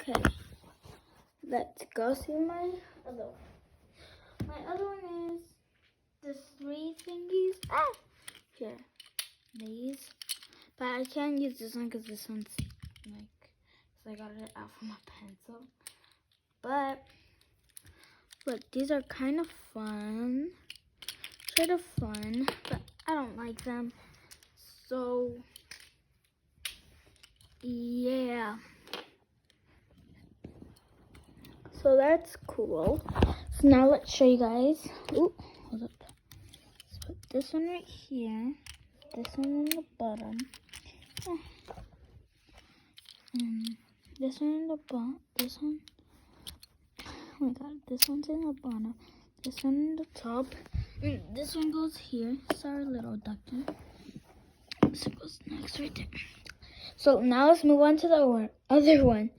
Okay, let's go see my other one. My other one is the 3 thingies. Here, these. But I can't use this one because this one's like, so I got it out from a pencil. But look, these are kind of fun. Sort of fun, but I don't like them. So yeah. So that's cool. So now let's show you guys. Ooh, hold up. Let's put this one right here. This one in the bottom. And this one in the bottom. This one. Oh my god, this one's in the bottom. This one in the top. And this one goes here. Sorry, little ducky. This one goes next right there. So now let's move on to the other one.